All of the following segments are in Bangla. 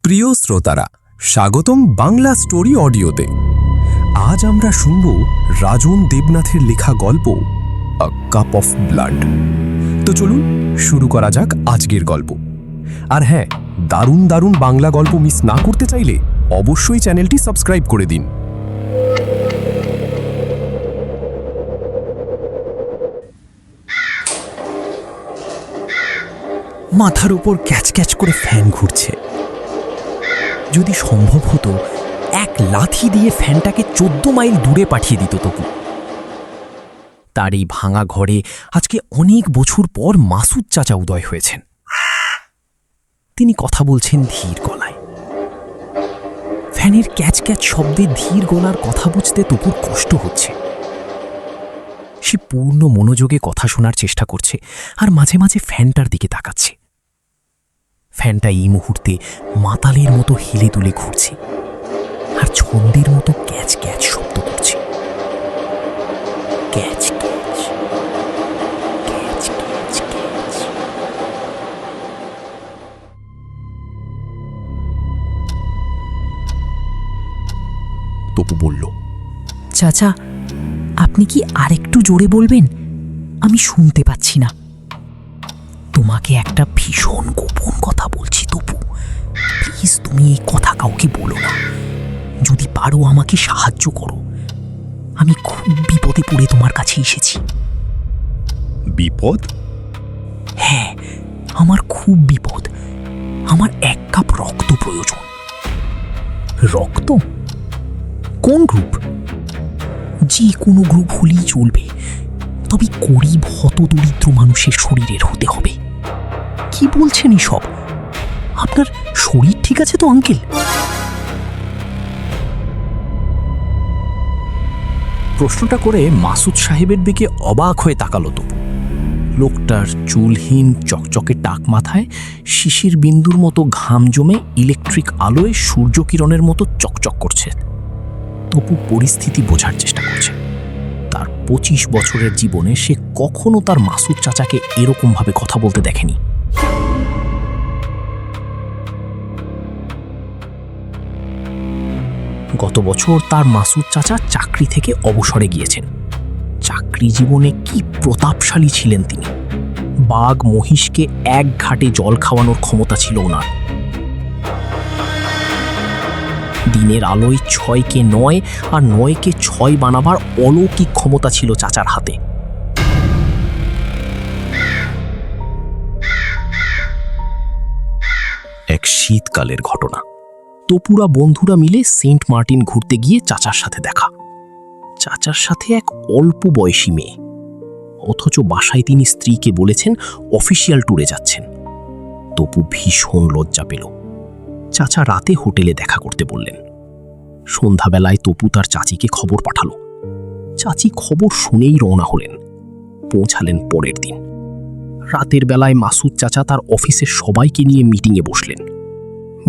প্রিয় শ্রোতারা, স্বাগতম বাংলা স্টোরি অডিওতে। আজ আমরা শুনব রাজন দেবনাথের লেখা গল্প আ কাপ অফ ব্লাড। তো চলুন শুরু করা যাক আজকের গল্প। আর হ্যাঁ, দারুণ দারুণ বাংলা গল্প মিস না করতে চাইলে অবশ্যই চ্যানেলটি সাবস্ক্রাইব করে দিন। মাথার উপর ক্যাচ ক্যাচ করে ফ্যান ঘুরছে। যদি সম্ভব হতো এক লাথি দিয়ে ফ্যানটাকে 14 মাইল দূরে পাঠিয়ে দিত তপু। তার এই ভাঙা ঘরে আজকে অনেক বছর পর মাসুদ চাচা উদয় হয়েছেন। তিনি কথা বলছেন ধীর গলায়। ফ্যানের ক্যাচ ক্যাচ শব্দে ধীর গলার কথা বুঝতে তপুর কষ্ট হচ্ছে। সে পূর্ণ মনোযোগে কথা শোনার চেষ্টা করছে আর মাঝে মাঝে ফ্যানটার দিকে তাকাচ্ছে। ফ্যানটা এই মুহূর্তে মাতালের মতো হেলে দুলে ঘুরছে আর ছন্দের মতো ক্যাচ ক্যাচ শব্দ করছে। ক্যাচ ক্যাচ ক্যাচ ক্যাচ ক্যাচ। তপু বলল, চাচা, আপনি কি আরেকটু জোরে বলবেন? আমি শুনতে পাচ্ছি না। তোমাকে একটা ভীষণ গোপন কথা বলছি তপু। প্লিজ তুমি এই কথা কাউকে বলো না। যদি পারো আমাকে সাহায্য করো। আমি খুব বিপদে পড়ে তোমার কাছে এসেছি। বিপদ? হ্যাঁ, আমার খুব বিপদ। আমার 1 কাপ রক্ত প্রয়োজন। রক্ত? কোন গ্রুপ? যে কোনো গ্রুপ হলেই চলবে, তবে গরিব হতদরিদ্র মানুষের শরীরের হতে হবে। কি বলছেন এসব? আপনার শরীর ঠিক আছে তো আঙ্কেল? প্রশ্নটা করে মাসুদ সাহেবের দিকে অবাক হয়ে তাকালো তপু। লোকটার চুলহীন চকচকে টাক মাথায় শিশির বিন্দুর মতো ঘাম জমে ইলেকট্রিক আলোয় সূর্যকিরণের মতো চকচক করছে। তপু পরিস্থিতি বোঝার চেষ্টা করছে। তার 25 বছরের জীবনে সে কখনো তার মাসুদ চাচাকে এরকমভাবে কথা বলতে দেখেনি। গত বছর তার মাসুদ চাচা চাকরি থেকে অবসরে গিয়েছেন। চাকরি জীবনে কি প্রতাপশালী ছিলেন তিনি। বাঘ মহিষকে এক ঘাটে জল খাওয়ানোর ক্ষমতা ছিল ওনার। দিনের আলোয় 6কে 9 আর 9কে 6 বানাবার অলৌকিক ক্ষমতা ছিল চাচার হাতে। এক শীতকালের ঘটনা। তপুরা বন্ধুরা মিলে সেন্ট মার্টিন ঘুরতে গিয়ে চাচার সাথে দেখা। চাচার সাথে এক অল্প বয়সী মেয়ে, অথচ বাসায় তিনি স্ত্রীকে বলেছেন অফিসিয়াল ট্যুরে যাচ্ছেন। তপু ভীষণ লজ্জা পেল। চাচা রাতে হোটেলে দেখা করতে বললেন। সন্ধ্যাবেলায় তপু তার চাচিকে খবর পাঠালো। চাচি খবর শুনেই রওনা হলেন। পৌঁছালেন পরের দিন। রাতের বেলায় মাসুদ চাচা তার অফিসের সবাইকে নিয়ে মিটিংয়ে বসলেন।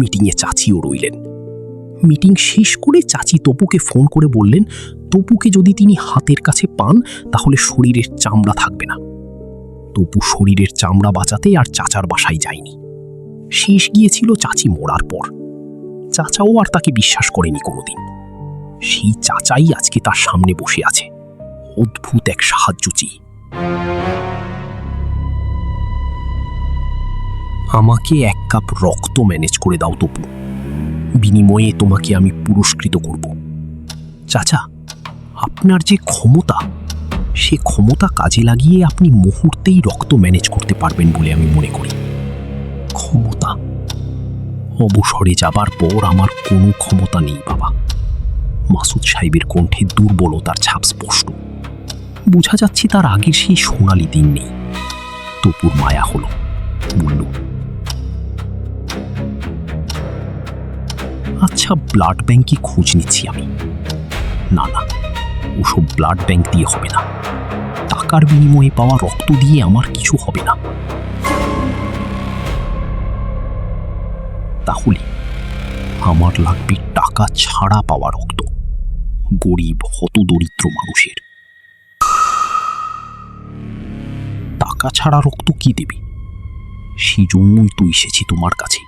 মিটিংয়ে চাচিও রইলেন। মিটিং শেষ করে চাচি তপুকে ফোন করে বললেন তপুকে যদি তিনি হাতের কাছে পান তাহলে শরীরের চামড়া থাকবে না। তপু শরীরের চামড়া বাঁচাতে আর চাচার বাসায় যায়নি। শেষ গিয়েছিল চাচি মরার পর। চাচাও আর তাকে বিশ্বাস করেনি কোনোদিন। সেই চাচাই আজকে তার সামনে বসে আছে, অদ্ভুত এক সাহায্য চেয়ে। আমাকে 1 কাপ রক্ত ম্যানেজ করে দাও তপু, বিনিময়ে তোমাকে আমি পুরস্কৃত করব। চাচা, আপনার যে ক্ষমতা, সে ক্ষমতা কাজে লাগিয়ে আপনি মুহূর্তেই রক্ত ম্যানেজ করতে পারবেন বলে আমি মনে করি। ক্ষমতা? অবসরে যাবার পর আমার কোনো ক্ষমতা নেই বাবা। মাসুদ সাহেবের কণ্ঠে দুর্বলতার ছাপ স্পষ্ট। বোঝা যাচ্ছে তার আগের সেই সোনালি দিন নেই। তপুর মায়া হলো, বলল, আচ্ছা ব্লাড ব্যাংকে খোঁজ নিচ্ছি আমি। না না, ওসব ব্লাড ব্যাংক দিয়ে হবে না। টাকার বিনিময়ে পাওয়া রক্ত দিয়ে আমার কিছু হবে না। তাহলে আমার লাগবে টাকা ছাড়া পাওয়া রক্ত, গরিব হতদরিদ্র মানুষের। টাকা ছাড়া রক্ত কি দেবে? সেই জন্যই তো এসেছি তোমার কাছে।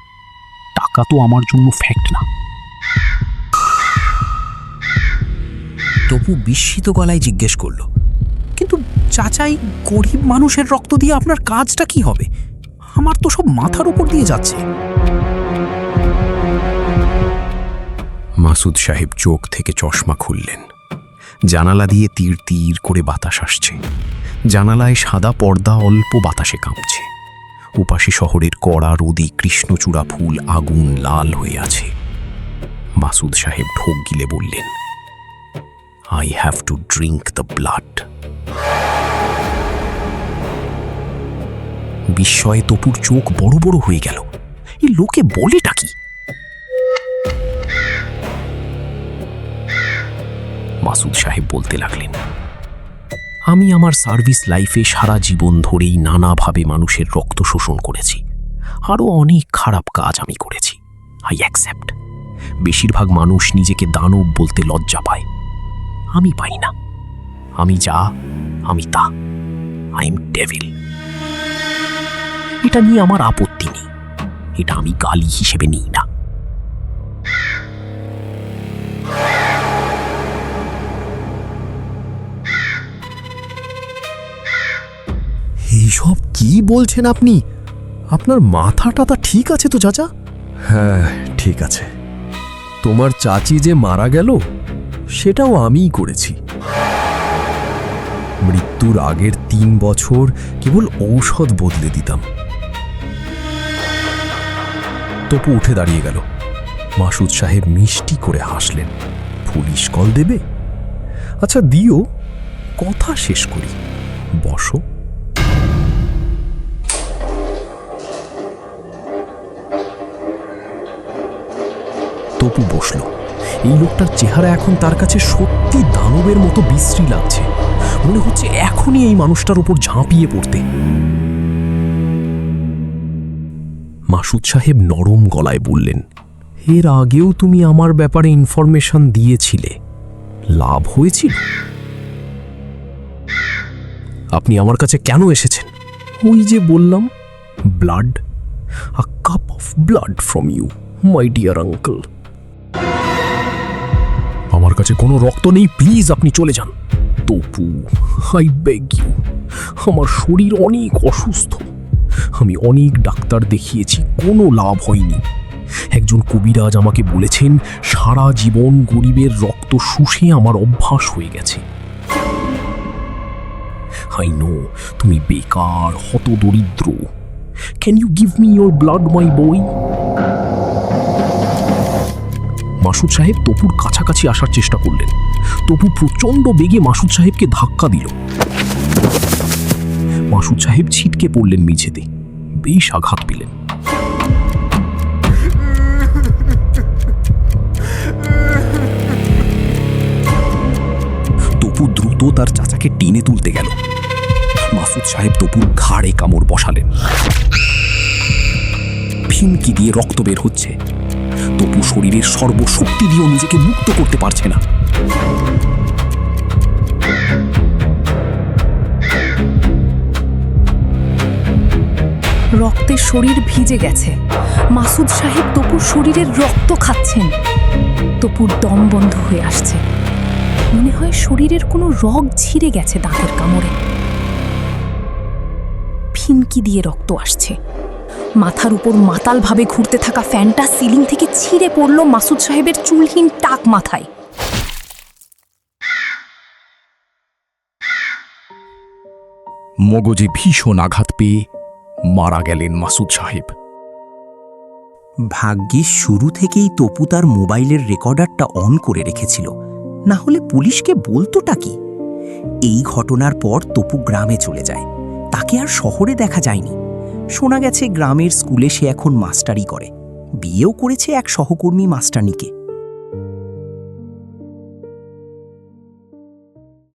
টাকা টাকা তো আমার জন্য ফ্যাক্ট না। তপু বিস্মিত গলায় জিজ্ঞেস করল, কিন্তু চাচাই গরিব মানুষের রক্ত দিয়ে আপনার কাজটা কি হবে? আমার তো সব মাথার উপর দিয়ে যাচ্ছে। মাসুদ সাহেব চোখ থেকে চশমা খুললেন। জানালা দিয়ে তীর তীর করে বাতাস আসছে। জানালায় সাদা পর্দা অল্প বাতাসে কাঁপছে। উপাসী শহরের কড়া রোদে কৃষ্ণচূড়া ফুল আগুন লাল হয়ে আছে। মাসুদ সাহেব ঢোক গিলে বললেন, I have to drink the blood. বিস্ময়ে তপুর চোখ বড় বড় হয়ে গেল। এই লোকে বলেটা কি? মাসুদ সাহেব বলতে লাগলেন, আমি আমার সার্ভিস লাইফে সারা জীবন ধরেই নানাভাবে মানুষের রক্ত শোষণ করেছি। আরও অনেক খারাপ কাজ আমি করেছি। I accept. বেশিরভাগ মানুষ নিজেকে দানব বলতে লজ্জা পায়। আমি পাই না। আমি যা, আমি তা। I am devil. এটা নিয়ে আমার আপত্তি নেই। এটা আমি গালি হিসেবে নিই না। এইসব কি বলছেন আপনি? আপনার মাথা টাথা ঠিক আছে তো চাচা? হ্যাঁ, ঠিক আছে। তোমার চাচি যে মারা গেল সেটাও আমিই করেছি। মৃত্যুর আগের 3 বছর কেবল ঔষধ বদলে দিতাম। তপু উঠে দাঁড়িয়ে গেল। মাসুদ সাহেব মিষ্টি করে হাসলেন। পুলিশ কল দেবে? আচ্ছা দিও, কথা শেষ করি। বসো। তপু বসল। এই লোকটার চেহারা এখন তার কাছে সত্যি দানবের মতো বিশ্রী লাগছে। মনে হচ্ছে এখনই এই মানুষটার উপর ঝাঁপিয়ে পড়তে। মাসুদ সাহেব নরম গলায় বললেন, এর আগেও তুমি আমার ব্যাপারে ইনফরমেশন দিয়েছিলে। লাভ হয়েছিল? আপনি আমার কাছে কেন এসেছেন? ওই যে বললাম, blood, a cup of blood from you my dear uncle. আমার কাছে কোনো রক্ত নেই, প্লিজ আপনি চলে যান। Tapu, I beg you. আমার শরীর অনেক অসুস্থ। আমি অনেক ডাক্তার দেখিয়েছি, কোনো লাভ হয়নি। একজন কবিরাজ আমাকে বলেছেন সারা জীবন গরিবের রক্ত শুষে আমার অভ্যাস হয়ে গেছে। আই নো তুমি বেকার, হতদরিদ্র। Can you give me your blood my boy? Masud সাহেব তপুর কাছাকাছি আসার চেষ্টা করলেন। তপু প্রচণ্ড বেগে মাসুদ সাহেবকে ধাক্কা দিল। মাসুদ সাহেব ছিটকে পড়লেন মেঝেতে। বেশ আঘাত পেলেন। তপু দ্রুত তার চাচাকে টেনে তুলতে গেল। মাসুদ সাহেব তপুর ঘাড়ে কামড় বসালেন। ফিনকি দিয়ে রক্ত বের হচ্ছে। তপু শরীরের সর্বশক্তি দিয়েও নিজেকে মুক্ত করতে পারছে না। রক্তে শরীর ভিজে গেছে। মাসুদ সাহেব তপুর শরীরের রক্ত খাচ্ছেন। তপুর দম বন্ধ হয়ে আসছে। মনে হয় শরীরের কোনো রগ ছিঁড়ে গেছে দাঁতের কামড়ে। ফিনকি দিয়ে রক্ত আসছে। মাথার উপর মাতালভাবে ঘুরতে থাকা ফ্যানটা সিলিং থেকে ছিঁড়ে পড়ল মাসুদ সাহেবের চুলহীন টাক মাথায়। মগজে ভীষণ আঘাত পেয়ে মারা গেলেন মাসুদ সাহেব। ভাগ্যিস শুরু থেকেই তপু তার মোবাইলের রেকর্ডারটা অন করে রেখেছিল, না হলে পুলিশকে বলতোটা কি? এই ঘটনার পর তপু গ্রামে চলে যায়। তাকে আর শহরে দেখা যায়নি। শোনা গেছে গ্রামের স্কুলে সে এখন মাস্টারি করে। বিয়েও করেছে এক সহকর্মী মাস্টারনিকে।